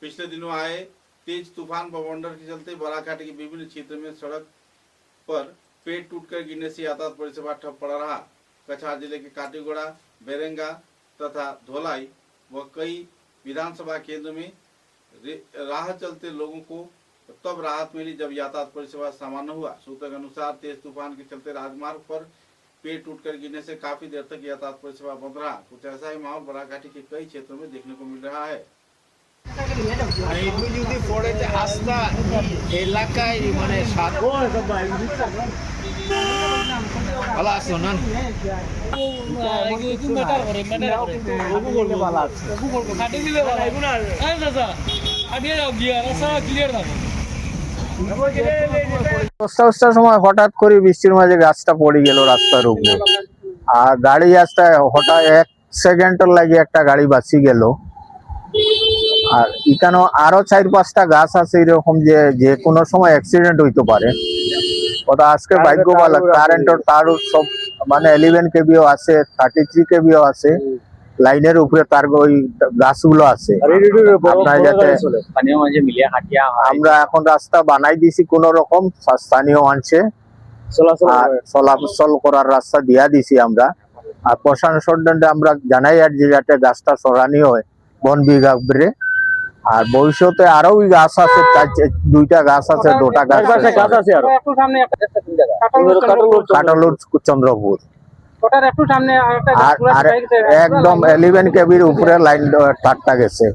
पिछले दिनों आए तेज तूफान बवंडर के चलते बराकाठी के विभिन्न क्षेत्र में सड़क पर पेड़ टूटकर गिरने से यातायात परिसेवा ठप पड़ा रहा। कछार जिले के काटीगोड़ा, बेरेंगा तथा धोलाई व कई विधानसभा केंद्र में राह चलते लोगों को तब राहत मिली जब यातायात परिसेवा सामान्य हुआ। सूत्रों के अनुसार तेज तूफान के चलते राजमार्ग पर पेड़ टूटकर गिरने से काफी देर तक यातायात परिसेवा बंद रहा। कुछ ऐसा ही माहौल बराकाठी के कई क्षेत्रों में देखने को मिल रहा है। সময় হঠাৎ করে বৃষ্টির মাঝে গাছটা পড়ে গেল রাস্তার উপরে, আর গাড়ি আসতে হঠাৎ 1 সেকেন্ডের লাগে একটা গাড়ি বাঁচি গেল। আর এখানে আরো 4-5টা গাছ আছে এরকম যে কোনো সময় অ্যাক্সিডেন্ট হইতে পারে। ওটা আজকে ভাগ্য ভালো, কারেন্টের তার সব মানে 11 কেবিও আছে, 33 কেবিও আছে, লাইনের উপরে তার ওই গাছগুলো আছে। আপনার যাতে আমরা এখন রাস্তা বানাই দিছি, কোন রকম স্থানীয় আনছে চলাচল করার রাস্তা দিয়া দিছি আমরা। আর প্রশাসন আমরা জানাই আর যে যাতে গাছটা সরানি হয় বন বিভাগে। আর ভবিষ্যতে আরো গাছ আছে, 2টা গাছ আছে, 2টা গাছ আছে কাটলুর চন্দ্রপুর। আর একদম 11 কেবির উপরে লাইন তারটা গেছে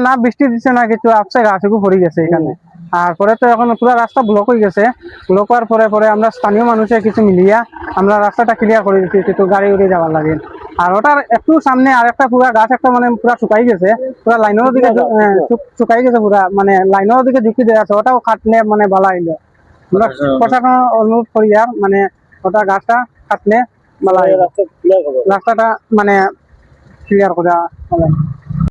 না, বৃষ্টি দিচ্ছে না কিছু, আপসে গাছগুলো পড়ে গেছে এখানে। আর পরে তো এখন পুরো রাস্তা ব্লক হয়ে গেছে। ব্লক হওয়ার পরে আমরা স্থানীয় মানুষের কিছু মিলিয়া আমরা রাস্তাটা ক্লিয়ার করে দিচ্ছি, কিন্তু গাড়ি উড়ে যাওয়ার লাগে। আর ওটার একটু সামনে আর একটা পুরা গাছ একটা মানে পুরা শুকাই গেছে, পুরা লাইনের দিকে শুকাই গেছে, পুরা মানে লাইনের দিকে ঝুঁকি দেওয়া আছে। ওটাও কাটলে মানে ভালো হইলো। আমরা প্রশাসন অনুরোধ করি আর মানে ওটা গাছটা কাটলে ভালো হইলো, রাস্তাটা মানে ক্লিয়ার করা।